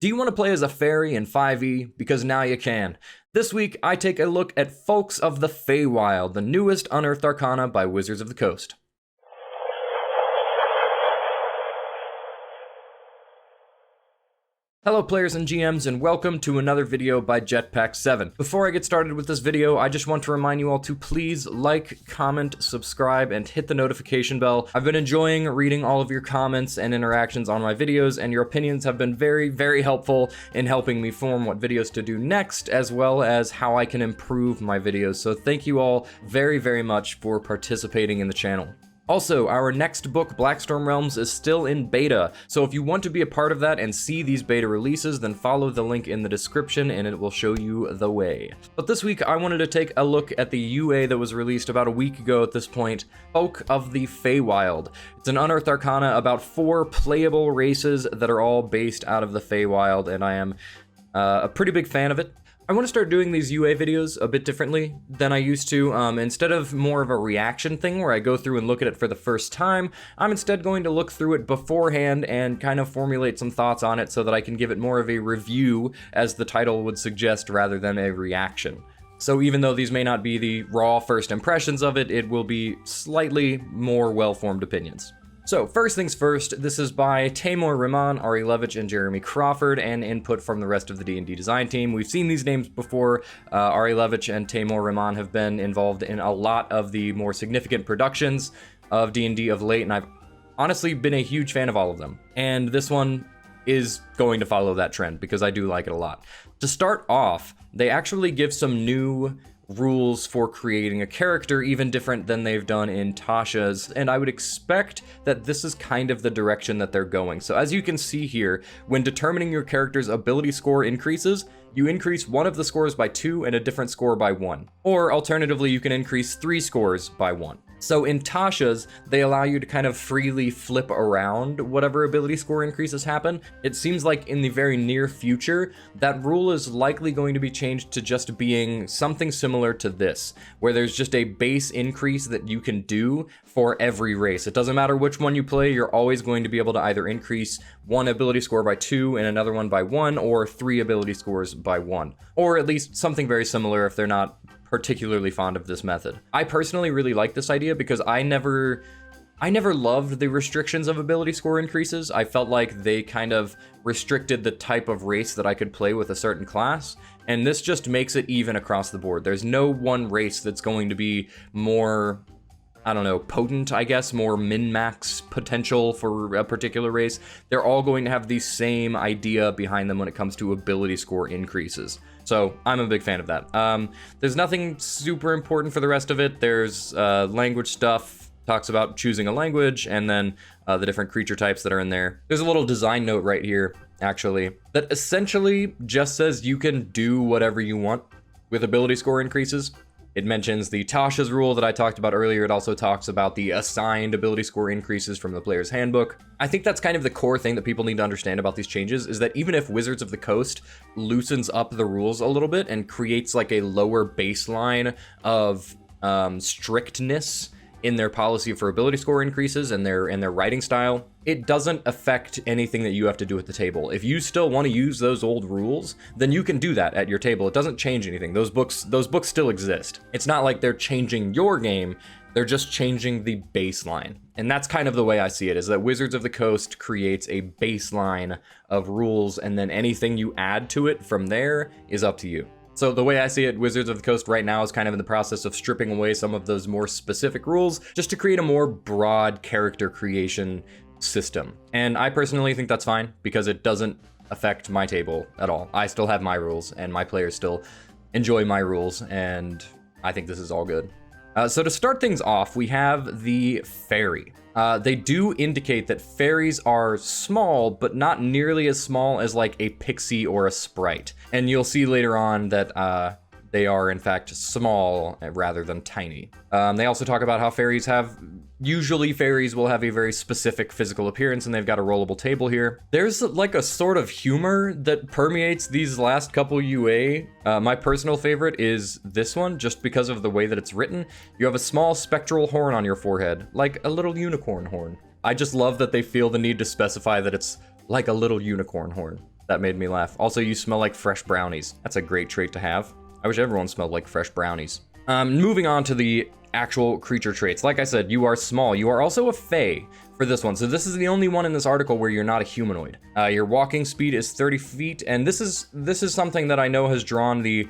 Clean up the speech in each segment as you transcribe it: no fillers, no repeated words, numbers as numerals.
Do you want to play as a fairy in 5e? Because now you can. This week, I take a look at Folks of the Feywild, the newest Unearthed Arcana by Wizards of the Coast. Hello players and GMs, and welcome to another video by Jetpack7. Before I get started with this video, I just want to remind you all to please like, comment, subscribe, and hit the notification bell. I've been enjoying reading all of your comments and interactions on my videos, and your opinions have been very, very helpful in helping me form what videos to do next, as well as how I can improve my videos. So thank you all very, very much for participating in the channel. Also, our next book, Blackstorm Realms, is still in beta, so if you want to be a part of that and see these beta releases, then follow the link in the description and it will show you the way. But this week, I wanted to take a look at the UA that was released about a week ago at this point, Folk of the Feywild. It's an Unearthed Arcana about 4 playable races that are all based out of the Feywild, and I am a pretty big fan of it. I want to start doing these UA videos a bit differently than I used to. Instead of more of a reaction thing where I go through and look at it for the first time, I'm instead going to look through it beforehand and kind of formulate some thoughts on it so that I can give it more of a review, as the title would suggest, rather than a reaction. So even though these may not be the raw first impressions of it, it will be slightly more well-formed opinions. So, first things first, this is by Taimur Rahman, Ari Levitch, and Jeremy Crawford, and input from the rest of the D&D design team. We've seen these names before. Ari Levitch and Taimur Rahman have been involved in a lot of the more significant productions of D&D of late, and I've honestly been a huge fan of all of them. And this one is going to follow that trend, because I do like it a lot. To start off, they actually give some new rules for creating a character, even different than they've done in Tasha's, and I would expect that this is kind of the direction that they're going. So as you can see here, when determining your character's ability score increases, you increase one of the scores by 2 and a different score by 1. Or alternatively, you can increase 3 scores by 1. So in Tasha's, they allow you to kind of freely flip around whatever ability score increases happen. It seems like in the very near future, that rule is likely going to be changed to just being something similar to this, where there's just a base increase that you can do for every race. It doesn't matter which one you play, you're always going to be able to either increase one ability score by 2 and another one by 1, or 3 ability scores by 1. Or at least something very similar if they're not particularly fond of this method. I personally really like this idea because I never loved the restrictions of ability score increases. I felt like they kind of restricted the type of race that I could play with a certain class, and this just makes it even across the board. There's no one race that's going to be more, I don't know, potent, I guess, more min-max potential for a particular race. They're all going to have the same idea behind them when it comes to ability score increases. So I'm a big fan of that. There's nothing super important for the rest of it. There's language stuff, talks about choosing a language, and then the different creature types that are in there. There's a little design note right here, actually, that essentially just says you can do whatever you want with ability score increases. It mentions the Tasha's rule that I talked about earlier. It also talks about the assigned ability score increases from the player's handbook. I think that's kind of the core thing that people need to understand about these changes, is that even if Wizards of the Coast loosens up the rules a little bit and creates like a lower baseline of strictness in their policy for ability score increases and their writing style, it doesn't affect anything that you have to do at the table. If you still want to use those old rules, then you can do that at your table. It doesn't change anything. Those books still exist. It's not like they're changing your game, they're just changing the baseline. And that's kind of the way I see it, is that Wizards of the Coast creates a baseline of rules, and then anything you add to it from there is up to you. So the way I see it, Wizards of the Coast right now is kind of in the process of stripping away some of those more specific rules just to create a more broad character creation system. And I personally think that's fine because it doesn't affect my table at all. I still have my rules and my players still enjoy my rules, and I think this is all good. So to start things off, we have the Fairy. They do indicate that fairies are small, but not nearly as small as like a pixie or a sprite. And you'll see later on that they are in fact small rather than tiny. They also talk about how usually fairies will have a very specific physical appearance, and they've got a rollable table here. There's like a sort of humor that permeates these last couple UA. My personal favorite is this one, just because of the way that it's written. You have a small spectral horn on your forehead, like a little unicorn horn. I just love that they feel the need to specify that it's like a little unicorn horn. That made me laugh. Also, you smell like fresh brownies. That's a great trait to have. I wish everyone smelled like fresh brownies. Moving on to the actual creature traits. Like I said, you are small. You are also a Fey for this one. So this is the only one in this article where you're not a humanoid. Your walking speed is 30 feet, and this is something that I know has drawn the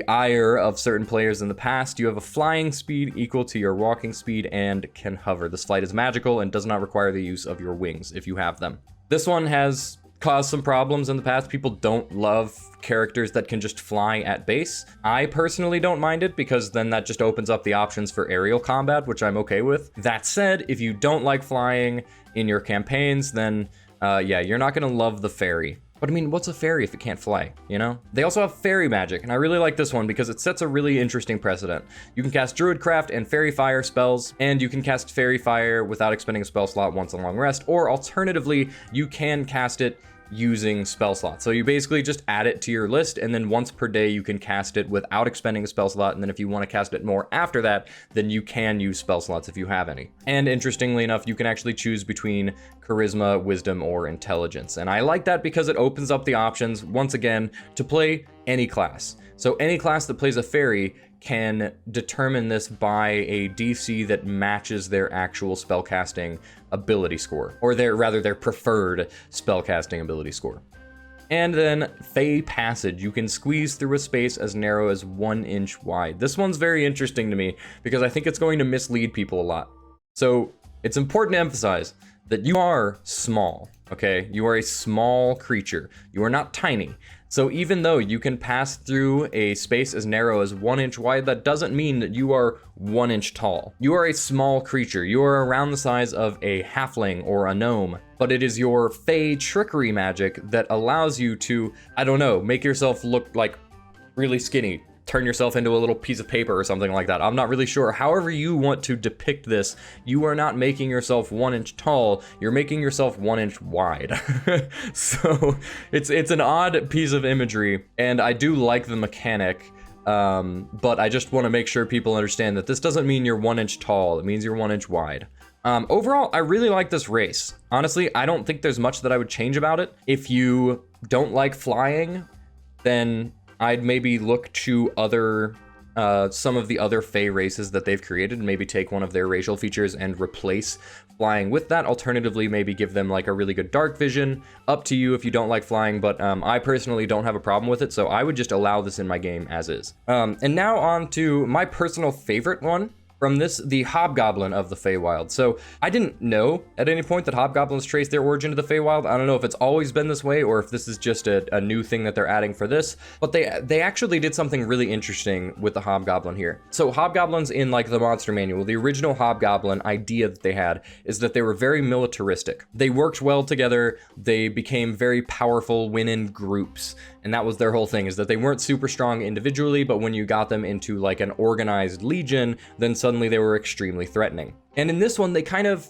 ire of certain players in the past. You have a flying speed equal to your walking speed and can hover. This flight is magical and does not require the use of your wings if you have them. This one has caused some problems in the past. People don't love characters that can just fly at base. I personally don't mind it because then that just opens up the options for aerial combat, which I'm okay with. That said, if you don't like flying in your campaigns, then yeah, you're not gonna love the fairy. But I mean, what's a fairy if it can't fly, you know? They also have fairy magic, and I really like this one because it sets a really interesting precedent. You can cast Druidcraft and Fairy Fire spells, and you can cast Fairy Fire without expending a spell slot once on long rest, or alternatively, you can cast it using spell slots. So you basically just add it to your list, and then once per day you can cast it without expending a spell slot, and then if you want to cast it more after that, then you can use spell slots if you have any. And interestingly enough, you can actually choose between charisma, wisdom, or intelligence. And I like that because it opens up the options, once again, to play any class. So any class that plays a fairy can determine this by a DC that matches their actual spellcasting ability score, or their preferred spellcasting ability score. And then Fey Passage. You can squeeze through a space as narrow as 1 inch wide. This one's very interesting to me because I think it's going to mislead people a lot. So it's important to emphasize that you are small, okay? You are a small creature. You are not tiny. So even though you can pass through a space as narrow as 1 inch wide, that doesn't mean that you are 1 inch tall. You are a small creature. You are around the size of a halfling or a gnome, but it is your Fey trickery magic that allows you to, I don't know, make yourself look like really skinny. Turn yourself into a little piece of paper or something like that. I'm not really sure. However you want to depict this, you are not making yourself 1 inch tall, you're making yourself 1 inch wide. So it's an odd piece of imagery, and I do like the mechanic, but I just want to make sure people understand that this doesn't mean you're 1 inch tall, it means you're 1 inch wide. Overall, I really like this race. Honestly, I don't think there's much that I would change about it. If you don't like flying, then I'd maybe look to some of the other Fey races that they've created and maybe take one of their racial features and replace flying with that. Alternatively, maybe give them like a really good dark vision. Up to you if you don't like flying, but I personally don't have a problem with it, so I would just allow this in my game as is. And now on to my personal favorite one from this, the Hobgoblin of the Feywild. So I didn't know at any point that Hobgoblins trace their origin to the Feywild. I don't know if it's always been this way or if this is just a new thing that they're adding for this, but they actually did something really interesting with the Hobgoblin here. So Hobgoblins in like the monster manual, the original Hobgoblin idea that they had is that they were very militaristic. They worked well together. They became very powerful when in groups. And that was their whole thing, is that they weren't super strong individually, but when you got them into like an organized legion, then suddenly they were extremely threatening. And in this one, they kind of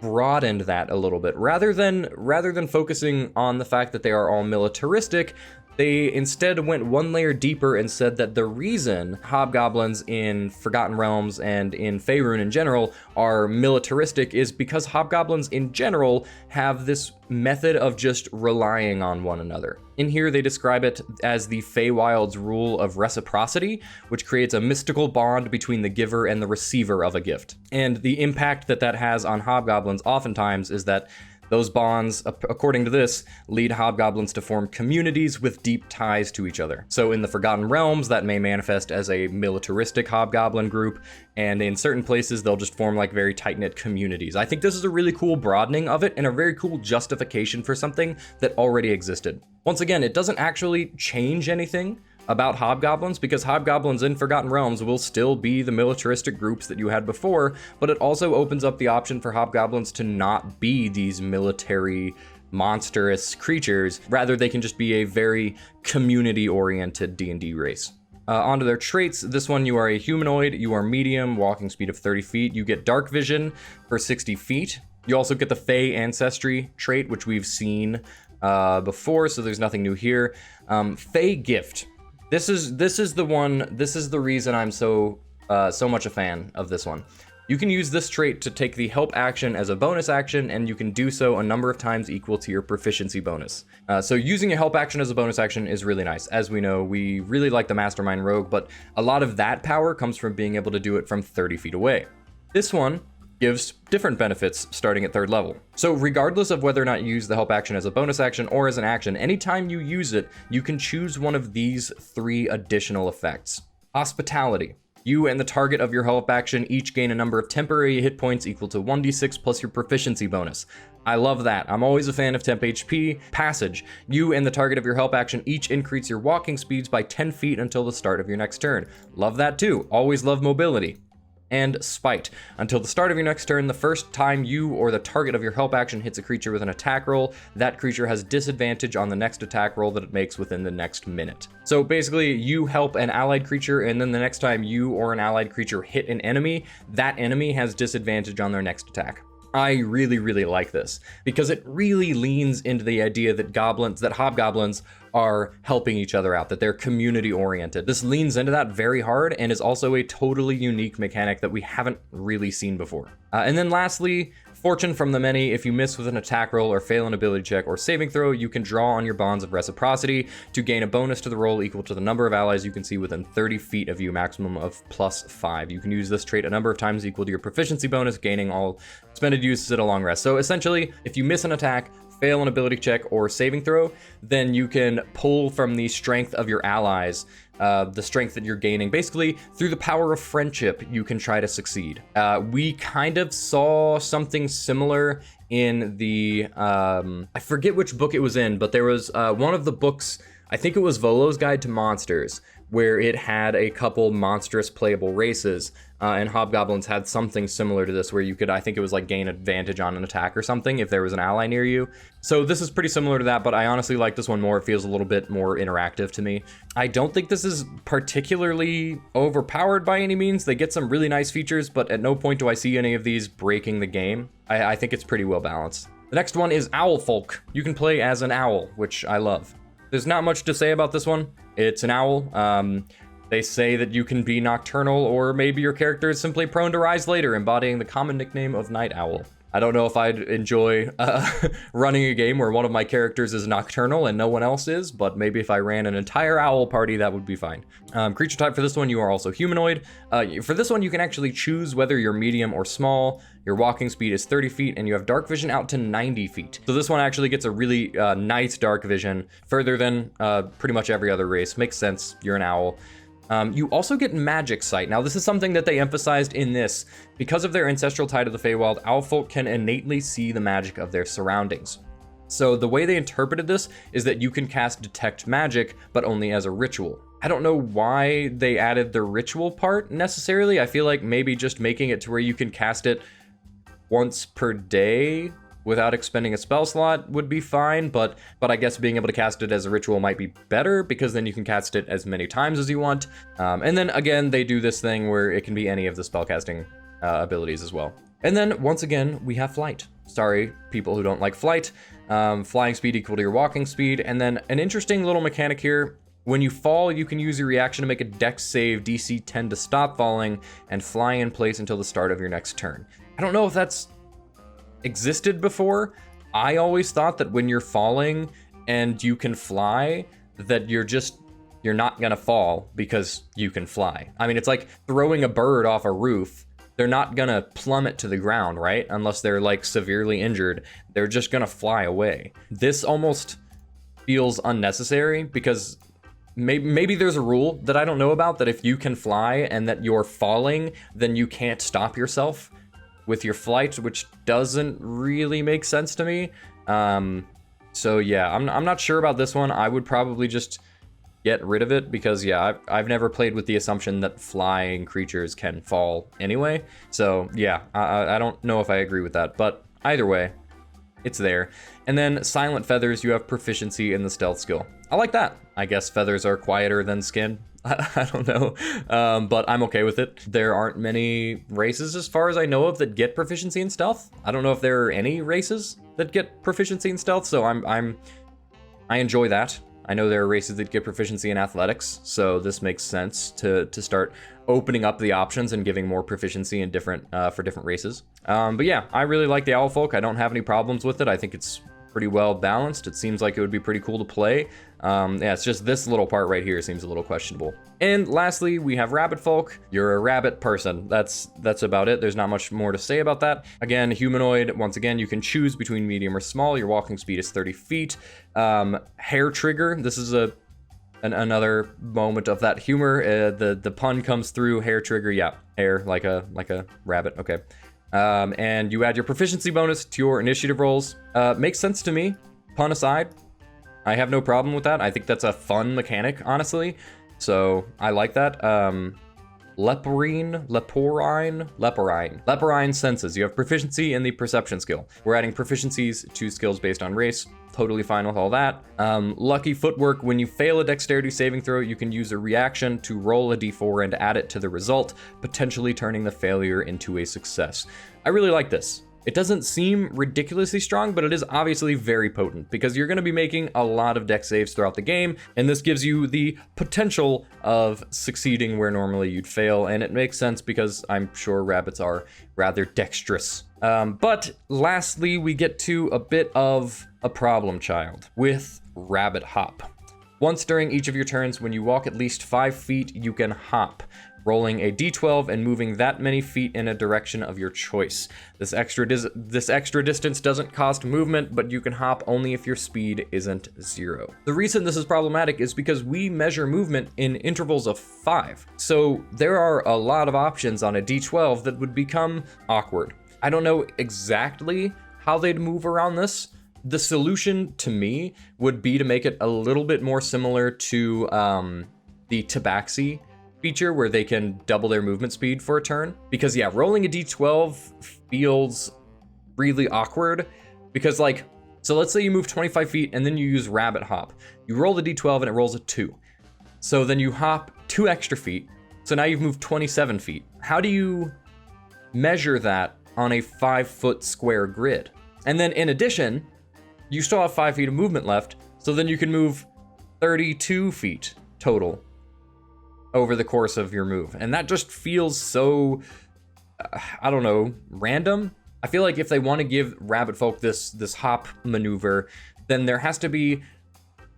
broadened that a little bit. Rather than focusing on the fact that they are all militaristic, they instead went one layer deeper and said that the reason Hobgoblins in Forgotten Realms and in Faerun in general are militaristic is because Hobgoblins in general have this method of just relying on one another. In here, they describe it as the Feywild's rule of reciprocity, which creates a mystical bond between the giver and the receiver of a gift. And the impact that that has on Hobgoblins oftentimes is that those bonds, according to this, lead Hobgoblins to form communities with deep ties to each other. So in the Forgotten Realms, that may manifest as a militaristic Hobgoblin group, and in certain places, they'll just form like very tight-knit communities. I think this is a really cool broadening of it and a very cool justification for something that already existed. Once again, it doesn't actually change anything about Hobgoblins, because Hobgoblins in Forgotten Realms will still be the militaristic groups that you had before, but it also opens up the option for Hobgoblins to not be these military monstrous creatures. Rather, they can just be a very community-oriented D&D race. Onto their traits, this one, you are a humanoid, you are medium, walking speed of 30 feet, you get dark vision for 60 feet. You also get the Fey ancestry trait, which we've seen before, so there's nothing new here. Fey gift. This is the one, this is the reason I'm so much a fan of this one. You can use this trait to take the help action as a bonus action, and you can do so a number of times equal to your proficiency bonus. So using a help action as a bonus action is really nice. As we know, we really like the Mastermind Rogue, but a lot of that power comes from being able to do it from 30 feet away. This one gives different benefits starting at 3rd level. So regardless of whether or not you use the help action as a bonus action or as an action, anytime you use it, you can choose one of these 3 additional effects. Hospitality. You and the target of your help action each gain a number of temporary hit points equal to 1d6 plus your proficiency bonus. I love that. I'm always a fan of temp HP. Passage. You and the target of your help action each increase your walking speeds by 10 feet until the start of your next turn. Love that too. Always love mobility. And Spite. Until the start of your next turn, the first time you or the target of your help action hits a creature with an attack roll, that creature has disadvantage on the next attack roll that it makes within the next minute. So basically, you help an allied creature, and then the next time you or an allied creature hit an enemy, that enemy has disadvantage on their next attack. I really, really like this because it really leans into the idea that hobgoblins are helping each other out, that they're community oriented. This leans into that very hard and is also a totally unique mechanic that we haven't really seen before. And then lastly, Fortune from the Many. If you miss with an attack roll or fail an ability check or saving throw, you can draw on your bonds of reciprocity to gain a bonus to the roll equal to the number of allies you can see within 30 feet of you, maximum of +5. You can use this trait a number of times equal to your proficiency bonus, gaining all expended uses at a long rest. So essentially, if you miss an attack, fail an ability check or saving throw, then you can pull from the strength of your allies, the strength that you're gaining. Basically, through the power of friendship, you can try to succeed. We kind of saw something similar in the, I forget which book it was in, but there was one of the books, I think it was Volo's Guide to Monsters, where it had a couple monstrous playable races, and hobgoblins had something similar to this where you could, I think it was like gain advantage on an attack or something if there was an ally near you. So this is pretty similar to that, but I honestly like this one more. It feels a little bit more interactive to me. I don't think this is particularly overpowered by any means. They get some really nice features, but at no point do I see any of these breaking the game. I think it's pretty well balanced. The next one is Owl Folk. You can play as an owl, which I love. There's not much to say about this one. It's an owl. They say that you can be nocturnal, or maybe your character is simply prone to rise later, embodying the common nickname of Night Owl. I don't know if I'd enjoy running a game where one of my characters is nocturnal and no one else is, but maybe if I ran an entire owl party, that would be fine. Creature type for this one, you are also humanoid. For this one, you can actually choose whether you're medium or small. Your walking speed is 30 feet, and you have dark vision out to 90 feet. So this one actually gets a really nice dark vision, further than pretty much every other race. Makes sense, you're an owl. You also get magic sight. Now, this is something that they emphasized in this. Because of their ancestral tie to the Feywild, owlfolk can innately see the magic of their surroundings. So the way they interpreted this is that you can cast Detect Magic, but only as a ritual. I don't know why they added the ritual part necessarily. I feel like maybe just making it to where you can cast it once per day without expending a spell slot would be fine, but I guess being able to cast it as a ritual might be better, because then you can cast it as many times as you want. And then again, they do this thing where it can be any of the spellcasting abilities as well. And then once again, we have flight. Sorry, people who don't like flight. Flying speed equal to your walking speed. And then an interesting little mechanic here. When you fall, you can use your reaction to make a dex save DC 10 to stop falling and fly in place until the start of your next turn. I don't know if that's existed before. I always thought that when you're falling and you can fly, that you're not gonna fall because you can fly. I mean, it's like throwing a bird off a roof. They're not gonna plummet to the ground, right? Unless they're like severely injured. They're just gonna fly away. This almost feels unnecessary because maybe there's a rule that I don't know about, that if you can fly and that you're falling, then you can't stop yourself with your flight, which doesn't really make sense to me. So yeah, I'm not sure about this one. I would probably just get rid of it because yeah, I've never played with the assumption that flying creatures can fall anyway. So yeah, I don't know if I agree with that, but either way, it's there. And then Silent Feathers, you have proficiency in the stealth skill. I like that. I guess feathers are quieter than skin. I don't know, but I'm okay with it. There aren't many races, as far as I know of, that get proficiency in stealth. I don't know if there are any races that get proficiency in stealth, so I enjoy that. I know there are races that get proficiency in athletics, so this makes sense to start opening up the options and giving more proficiency in different for different races. But yeah, I really like the owl folk. I don't have any problems with it. I think it's pretty well balanced. It seems like it would be pretty cool to play. Yeah, it's just this little part right here seems a little questionable. And lastly, we have rabbit folk. You're a rabbit person. That's about it. There's not much more to say about that. Again, humanoid. Once again, you can choose between medium or small. Your walking speed is 30 feet. Hair trigger. This is another moment of that humor. The pun comes through. Hair trigger. Yeah, hair like a rabbit. Okay. And you add your proficiency bonus to your initiative rolls. Makes sense to me, pun aside. I have no problem with that. I think that's a fun mechanic, honestly. So I like that. Leporine senses. You have proficiency in the perception skill. We're adding proficiencies to skills based on race. Totally fine with all that. Lucky footwork. When you fail a dexterity saving throw, you can use a reaction to roll a d4 and add it to the result, potentially turning the failure into a success. I really like this. It doesn't seem ridiculously strong, but it is obviously very potent because you're going to be making a lot of dex saves throughout the game, and this gives you the potential of succeeding where normally you'd fail, and it makes sense because I'm sure rabbits are rather dexterous. But lastly, we get to a bit of a problem child with rabbit hop. Once during each of your turns, when you walk at least 5 feet, you can hop, rolling a d12 and moving that many feet in a direction of your choice. This extra distance doesn't cost movement, but you can hop only if your speed isn't 0. The reason this is problematic is because we measure movement in intervals of 5. So there are a lot of options on a d12 that would become awkward. I don't know exactly how they'd move around this. The solution to me would be to make it a little bit more similar to the Tabaxi feature where they can double their movement speed for a turn. Because yeah, rolling a d12 feels really awkward because like, so let's say you move 25 feet and then you use rabbit hop. You roll the d12 and it rolls a 2. So then you hop 2 extra feet. So now you've moved 27 feet. How do you measure that on a 5-foot square grid? And then in addition, you still have 5 feet of movement left. So then you can move 32 feet total over the course of your move. And that just feels so, I don't know, random. I feel like if they want to give rabbit folk this hop maneuver, then there has to be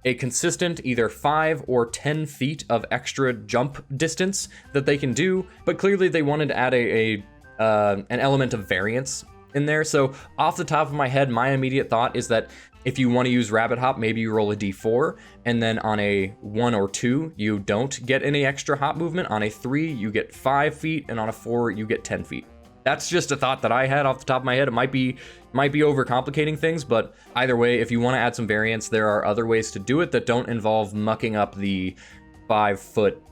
a consistent either 5 or 10 feet of extra jump distance that they can do. But clearly they wanted to add an element of variance in there. So off the top of my head, my immediate thought is that if you want to use rabbit hop, maybe you roll a d4, and then on a 1 or 2, you don't get any extra hop movement. On a 3, you get 5 feet, and on a 4, you get 10 feet. That's just a thought that I had off the top of my head. It might be overcomplicating things, but either way, if you want to add some variance, there are other ways to do it that don't involve mucking up the 5-foot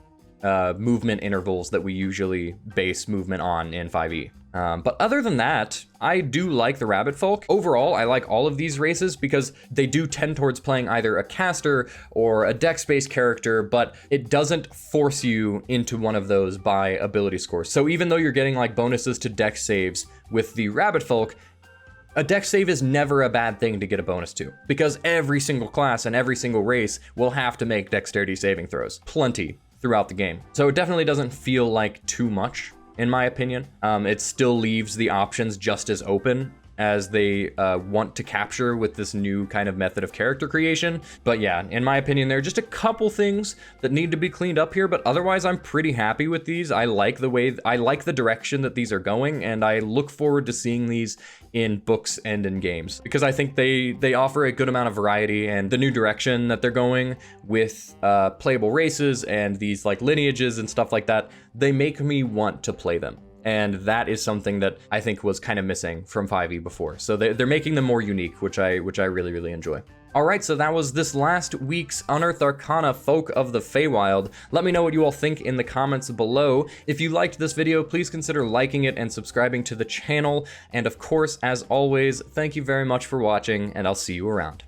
movement intervals that we usually base movement on in 5e. But other than that, I do like the rabbit folk. Overall, I like all of these races because they do tend towards playing either a caster or a dex-based character, but it doesn't force you into one of those by ability scores. So even though you're getting like bonuses to dex saves with the rabbit folk, a dex save is never a bad thing to get a bonus to, because every single class and every single race will have to make dexterity saving throws. Plenty throughout the game. So it definitely doesn't feel like too much, in my opinion. It still leaves the options just as open as they want to capture with this new kind of method of character creation. But yeah, in my opinion, there are just a couple things that need to be cleaned up here, but otherwise I'm pretty happy with these. I like the direction that these are going, and I look forward to seeing these in books and in games, because I think they offer a good amount of variety, and the new direction that they're going with playable races and these like lineages and stuff like that, they make me want to play them. And that is something that I think was kind of missing from 5e before. So they're making them more unique, which I really, really enjoy. All right, so that was this last week's Unearthed Arcana Folk of the Feywild. Let me know what you all think in the comments below. If you liked this video, please consider liking it and subscribing to the channel. And of course, as always, thank you very much for watching, and I'll see you around.